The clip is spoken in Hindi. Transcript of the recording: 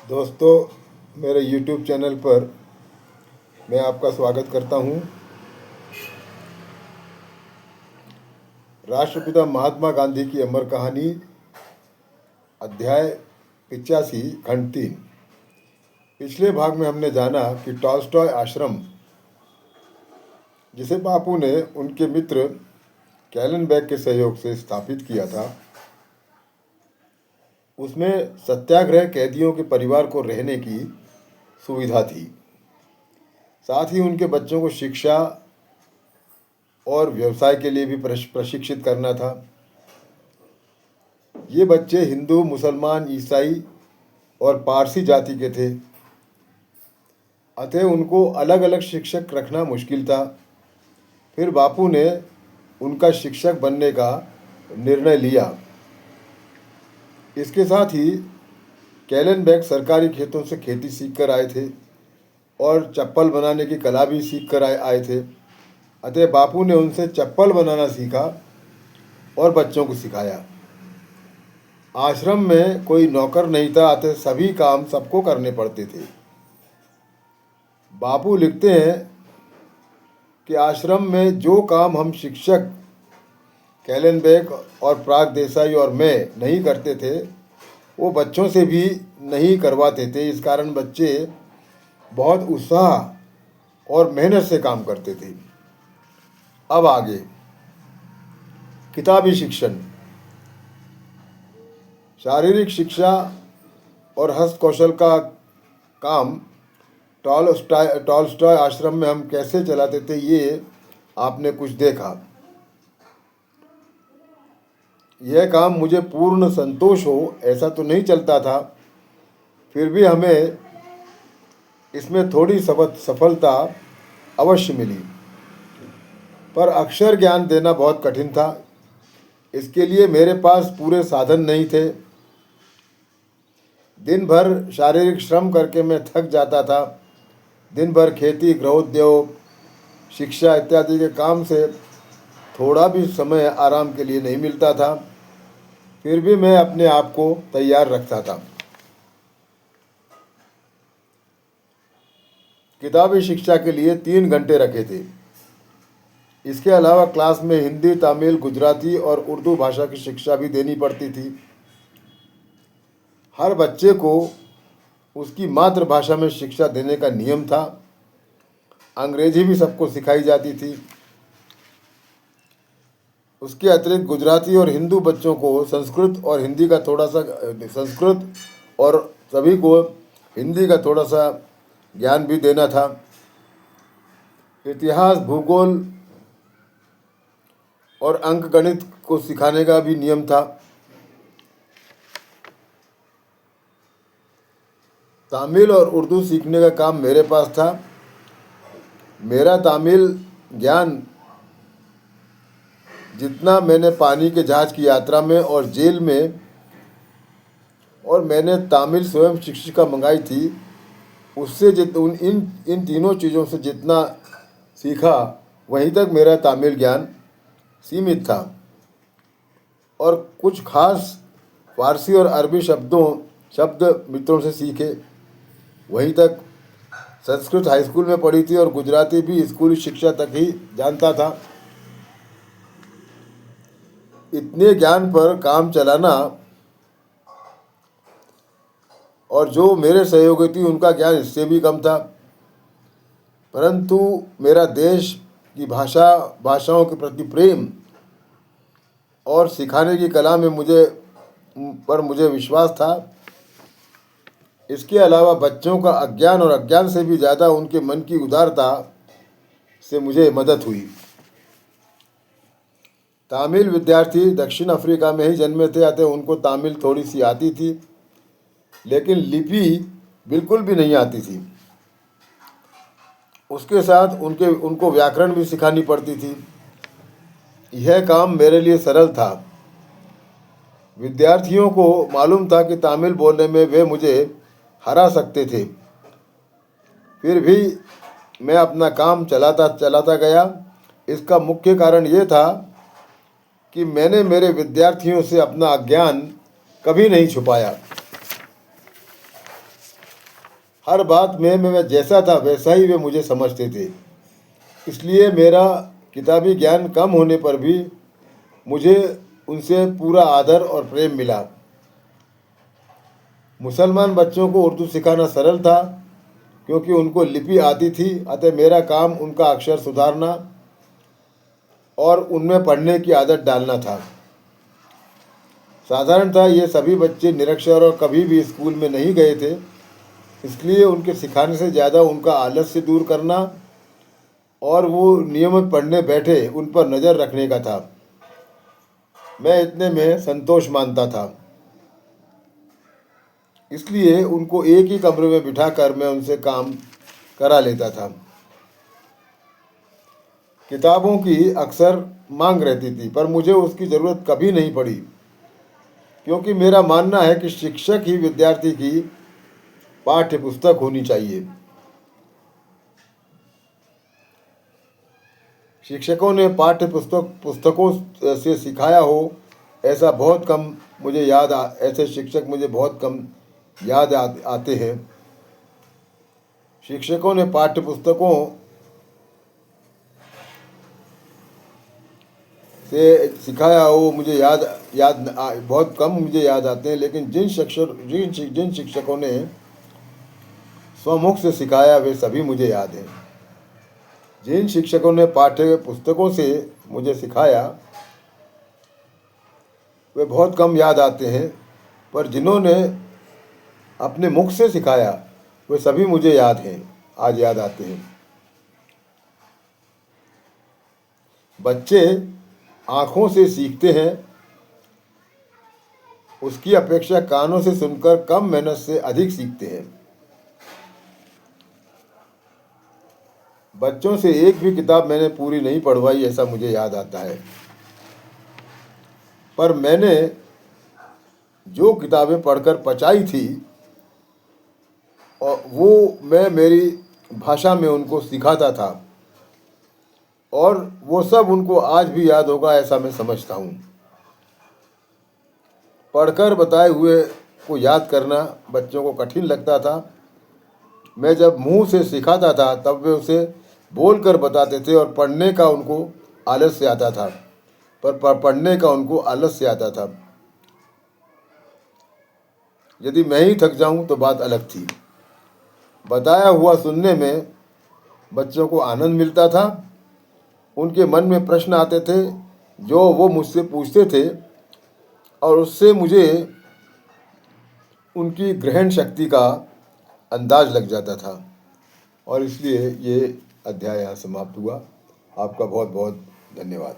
दोस्तों, मेरे YouTube चैनल पर मैं आपका स्वागत करता हूं। राष्ट्रपिता महात्मा गांधी की अमर कहानी, अध्याय 85, खंड 3। पिछले भाग में हमने जाना कि टॉल्स्टॉय आश्रम, जिसे बापू ने उनके मित्र कैलेनबैग के सहयोग से स्थापित किया था, उसमें सत्याग्रह कैदियों के परिवार को रहने की सुविधा थी। साथ ही उनके बच्चों को शिक्षा और व्यवसाय के लिए भी प्रशिक्षित करना था। ये बच्चे हिंदू, मुसलमान, ईसाई और पारसी जाति के थे, अतः उनको अलग अलग शिक्षक रखना मुश्किल था। फिर बापू ने उनका शिक्षक बनने का निर्णय लिया। इसके साथ ही कैलेनबैग सरकारी खेतों से खेती सीख कर आए थे और चप्पल बनाने की कला भी सीख कर आए थे। अतः बापू ने उनसे चप्पल बनाना सीखा और बच्चों को सिखाया। आश्रम में कोई नौकर नहीं था, अतः सभी काम सबको करने पड़ते थे। बापू लिखते हैं कि आश्रम में जो काम हम शिक्षक कैलेनबैग और प्राग देसाई और मैं नहीं करते थे, वो बच्चों से भी नहीं करवाते थे। इस कारण बच्चे बहुत उत्साह और मेहनत से काम करते थे। अब आगे किताबी शिक्षण, शारीरिक शिक्षा और हस्तकौशल का काम टॉल्स्टॉय आश्रम में हम कैसे चलाते थे, ये आपने कुछ देखा। यह काम मुझे पूर्ण संतोष हो ऐसा तो नहीं चलता था, फिर भी हमें इसमें थोड़ी सफलता अवश्य मिली। पर अक्षर ज्ञान देना बहुत कठिन था। इसके लिए मेरे पास पूरे साधन नहीं थे। दिन भर शारीरिक श्रम करके मैं थक जाता था। दिन भर खेती, गृहोद्योग, शिक्षा इत्यादि के काम से थोड़ा भी समय आराम के लिए नहीं मिलता था। फिर भी मैं अपने आप को तैयार रखता था। किताबी शिक्षा के लिए 3 घंटे रखे थे। इसके अलावा क्लास में हिंदी, तमिल, गुजराती और उर्दू भाषा की शिक्षा भी देनी पड़ती थी। हर बच्चे को उसकी मातृभाषा में शिक्षा देने का नियम था। अंग्रेजी भी सबको सिखाई जाती थी। उसके अतिरिक्त गुजराती और हिंदू बच्चों को संस्कृत और हिंदी का संस्कृत और सभी को हिंदी का थोड़ा सा ज्ञान भी देना था। इतिहास, भूगोल और अंक गणित को सिखाने का भी नियम था। तमिल और उर्दू सीखने का काम मेरे पास था। मेरा तमिल ज्ञान जितना मैंने पानी के जहाज की यात्रा में और जेल में, और मैंने तमिल स्वयं शिक्षिका मंगाई थी, उससे इन तीनों चीज़ों से जितना सीखा, वहीं तक मेरा तमिल ज्ञान सीमित था। और कुछ खास फारसी और अरबी शब्द मित्रों से सीखे, वहीं तक। संस्कृत हाई स्कूल में पढ़ी थी और गुजराती भी स्कूली शिक्षा तक ही जानता था। इतने ज्ञान पर काम चलाना, और जो मेरे सहयोगी थी उनका ज्ञान इससे भी कम था। परंतु मेरा देश की भाषाओं के प्रति प्रेम और सिखाने की कला में मुझे विश्वास था। इसके अलावा बच्चों का अज्ञान और अज्ञान से भी ज़्यादा उनके मन की उदारता से मुझे मदद हुई। तमिल विद्यार्थी दक्षिण अफ्रीका में ही जन्मे थे, अतः उनको तमिल थोड़ी सी आती थी, लेकिन लिपि बिल्कुल भी नहीं आती थी। उसके साथ उनको व्याकरण भी सिखानी पड़ती थी। यह काम मेरे लिए सरल था। विद्यार्थियों को मालूम था कि तमिल बोलने में वे मुझे हरा सकते थे। फिर भी मैं अपना काम चलाता गया। इसका मुख्य कारण ये था कि मैंने मेरे विद्यार्थियों से अपना अज्ञान कभी नहीं छुपाया। हर बात में मैं जैसा था वैसा ही वे मुझे समझते थे। इसलिए मेरा किताबी ज्ञान कम होने पर भी मुझे उनसे पूरा आदर और प्रेम मिला। मुसलमान बच्चों को उर्दू सिखाना सरल था क्योंकि उनको लिपि आती थी, अतः मेरा काम उनका अक्षर सुधारना और उनमें पढ़ने की आदत डालना था। साधारणतः ये सभी बच्चे निरक्षर और कभी भी स्कूल में नहीं गए थे, इसलिए उनके सिखाने से ज़्यादा उनका आलस्य दूर करना और वो नियमित पढ़ने बैठे उन पर नज़र रखने का था। मैं इतने में संतोष मानता था, इसलिए उनको एक ही कमरे में बिठाकर मैं उनसे काम करा लेता था। किताबों की अक्सर मांग रहती थी, पर मुझे उसकी ज़रूरत कभी नहीं पड़ी, क्योंकि मेरा मानना है कि शिक्षक ही विद्यार्थी की पाठ्य पुस्तक होनी चाहिए। शिक्षकों ने पुस्तकों से सिखाया हो ऐसा बहुत कम मुझे ऐसे शिक्षक मुझे बहुत कम आते हैं। शिक्षकों ने पाठ्य पुस्तकों से सिखाया हो मुझे बहुत कम मुझे याद आते हैं, लेकिन जिन शिक्षकों ने स्वमुख से सिखाया वे सभी मुझे याद हैं। जिन शिक्षकों ने पाठ्य पुस्तकों से मुझे सिखाया वे बहुत कम याद आते हैं, पर जिन्होंने अपने मुख से सिखाया वे सभी मुझे आज याद आते हैं। बच्चे आँखों से सीखते हैं, उसकी अपेक्षा कानों से सुनकर कम मेहनत से अधिक सीखते हैं। बच्चों से एक भी किताब मैंने पूरी नहीं पढ़वाई ऐसा मुझे याद आता है, पर मैंने जो किताबें पढ़कर पचाई थी और वो मैं मेरी भाषा में उनको सिखाता था, और वो सब उनको आज भी याद होगा ऐसा मैं समझता हूँ। पढ़कर बताए हुए को याद करना बच्चों को कठिन लगता था। मैं जब मुंह से सिखाता था तब वे उसे बोलकर बताते थे और पढ़ने का उनको आलस्य आता था, पढ़ने का उनको आलस्य आता था। यदि मैं ही थक जाऊं तो बात अलग थी। बताया हुआ सुनने में बच्चों को आनंद मिलता था। उनके मन में प्रश्न आते थे जो वो मुझसे पूछते थे, और उससे मुझे उनकी ग्रहण शक्ति का अंदाज लग जाता था। और इसलिए ये अध्याय यहाँ समाप्त हुआ। आपका बहुत बहुत धन्यवाद।